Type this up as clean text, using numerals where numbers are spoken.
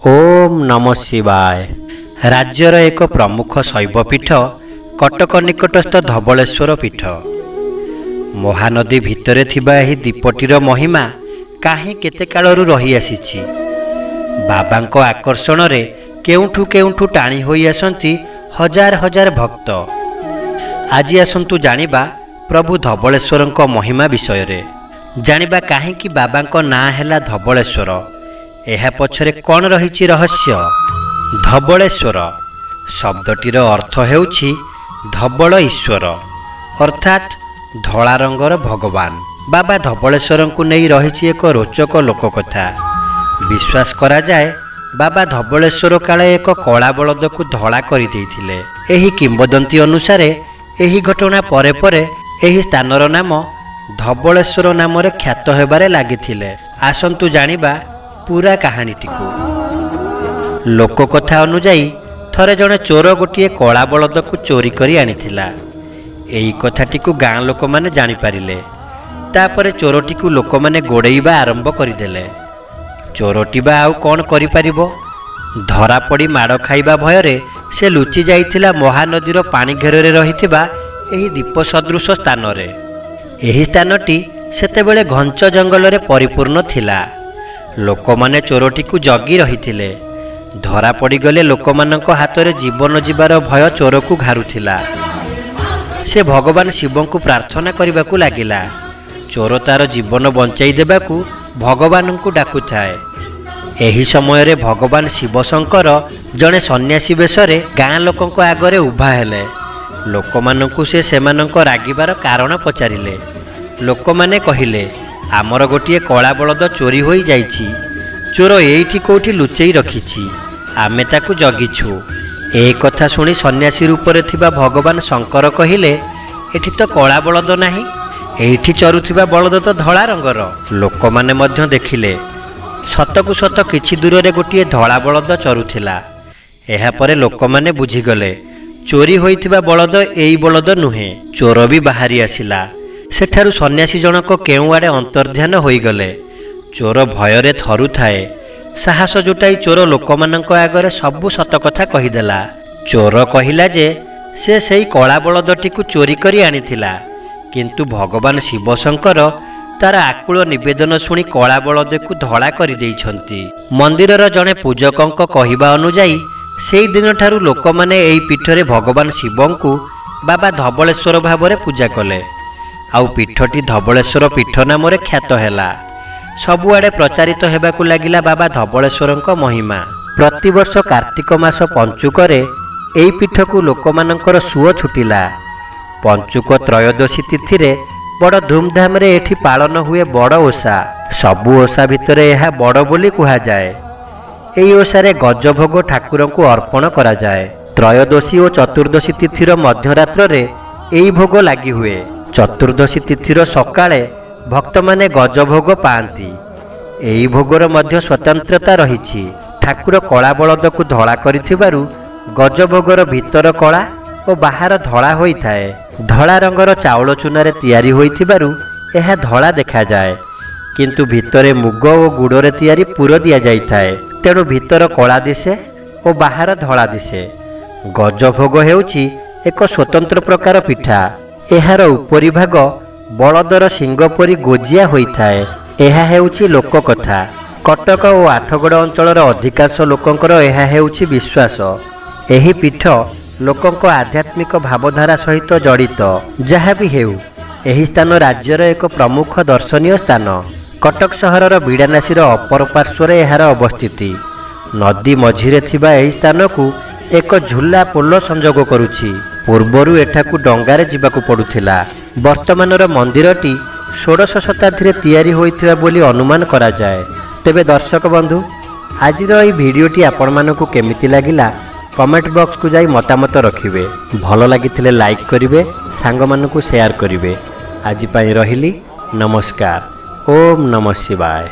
ओम नमः शिवाय। राज्यर एक प्रमुख शैवपीठ कटक निकटस्थ धबलेश्वर पीठ। महानदी भितरे थिबा एही दीपटीर महिमा काहे केते कालरू रही आसीछि। बाबांको आकर्षण रे केउठु केउठु टाणी होई आसंती हजार हजार भक्त। आज आसंतु जानिबा प्रभु धबलेश्वरंको महिमा विषय रे। जानिबा काहेकि बाबांको नाम हैला धबलेश्वर, एहा पछरे कौन रही रहस्य। धबलेश्वर शब्दटीर अर्थ हेउछि धबल ईश्वर, अर्थात धला रंगर भगवान। बाबा धबलेश्वर को नहीं रही एक रोचक लोककथा। विश्वास करा जाए बाबा धबलेश्वर काले एक कला बलद को धला कर देइथिले। एही किंबदंती अनुसार एही घटना परे परे एही स्थानर नाम धबलेश्वर नाम ख्यात हेबारे लागिथिले। आसंतु जानिबा पूरा कहानीटी को। लोककथा अनुजाई थरे जड़े चोर गोटे कला बलद को चोरी करी आनिथिला। एही कथाटी को गाँ लोक माने जानि पारिले। तापरे चोरटी को लोक माने गोड़ेइबा आरंभ करिदेले। चोरटी बा आउ कौन करि पारिबो। धरा पड़ी माड़ खाइबा भୟରେ से लुचि जाइथिला महानदीर पानी घेରରେ रहिथिबा एही दीप सदृश स्थान रे। एही स्थानटी सेतेबेले घंच जंगल रे परिपूर्ण थिला। लोकमाने चोरटी को जगी रहिथिले। धरा पड़गले लोकमानक हाथ में जीवन जीवार भय चोर को घारुथिला। से भगवान शिव को प्रार्थना करने को लगिला। चोर तार जीवन बंचाई देबाकू भगवान को डाकुथाए। एही समय रे भगवान शिव शंकर जड़े सन्यासी बेशरे गाँ लोकंक आगरे उभा हेले। लोकमानंकु से सेमानंक रागिबार कारण पचारिले। लोकमाने कहिले आमर गोटे कला बलद चोरी हो जाइछि। चोर एइठी कोठी लुचेई रखिछि, आमे ताकू जगिछु। ए कथा सुनी सन्यासी रूप रे थिबा भगवान शंकर कहिले एठी तो कला बलद नाही, एइठी चरुथिबा बलद तो धला रंगर। लोकमाने मध्य देखिले सतकु सत किछि दूर रे गोटे धला बलद चरुथिला। एहा परे लोकमाने बुझिगले चोरी होइथिबा बलद एई बलद नुहे। चोर भी बाहरी आसिला। सेठारु सन्यासी जनक केउ आड़े अंतर्ध्यान होइगले। चोर भୟରେ थरु थाए। साहस जुटाई चोर लोकमानंक आगरे सबु सत कथा कहिदेला। चोर कहिला जे से सेई कला बलदटी को चोरी करी आनिथिला, किंतु भगवान शिव शंकर तार आकुल निवेदन सुनी कला बलद को धला करि देइछंती। मंदिरर जणे पूजकंक कहिबा अनुजाई सेई दिन ठारु लोकमाने एई पीठरे भगवान शिवंकु बाबा धबलेश्वर भावरे पूजा कले। आउ पीठटी धबलेश्वर पीठ नाम ख्यात हैला। सबुआड़े प्रचारित हेबाकू लागिला बाबा धबलेश्वरंक महिमा। प्रतिवर्ष कार्तिक मास पंचुकरे एई पीठ को लोकमानंकर सुओ छुटिला। पंचुक त्रयोदशी तिथि रे बड़ धूमधाम रे एठी पालन हुए बड़ ओषा। सबु ओषा भितरे यह बड़ बोली कुहा जाए। एई ओषारे गजभोग ठाकुर को अर्पण करा जाए। त्रयोदशी और चतुर्दशी तिथिर मध्यरात्र रे एई भोग लागी हुए। चतुर्दशी तिथिर सकाळे भक्त माने गजभोग पाआंती। एई भोगर मध्य स्वतंत्रता रहिछि। ठाकुर कला बलद को धला करिथिबारु गजभोगर भितर कला और बाहर धला होइथाए। धला रंगर चाउल चूना रे तैयारी होइथिबारु एहा धला देखा जाए, किंतु भितरे मुग और गुड़ रे तैयारी पुर दिया जाइथाए। तेणु भितर कला दिसे और बाहर धला दिसे। गजभोग हेउछि एक स्वतंत्र प्रकार पिठा। एहार उपरी भाग बलदर सिंग परी गोजिया होइथाए। एहा हेउछि लोककथा। कटक और आठगड़ अंचलर अधिकांश लोकंकर एहा हेउछि विश्वास। एही पीठ लोकंक आध्यात्मिक भावधारा सहित जड़ित। जहाँ भी हेउ एही स्थान राज्यर एक प्रमुख दर्शनीय स्थान। कटक सहरर बिड़ानासीर अपर पार्श्वरे एहार अवस्थिति। नदी मझिरे थिबा एही स्थान को एक झुला पोल संजोग करुछि। पूर्वरु एठाकू डंगारे जिबाकू पड़ुथिला। वर्तमानर मंदिरटी 16 शताब्दी तैयारी होइथिबा बोली अनुमान करा जाए। तेबे दर्शक बंधु, आजिर एई भिडियोटी आपण मानकू केमिति लागिला कमेंट बॉक्स को जाई मतामत रखिबे। भलो लागिथिले लाइक करिवे, सांग मानकू शेयर करिवे। आजि पई रहिली, नमस्कार। ओम नमः शिवाय।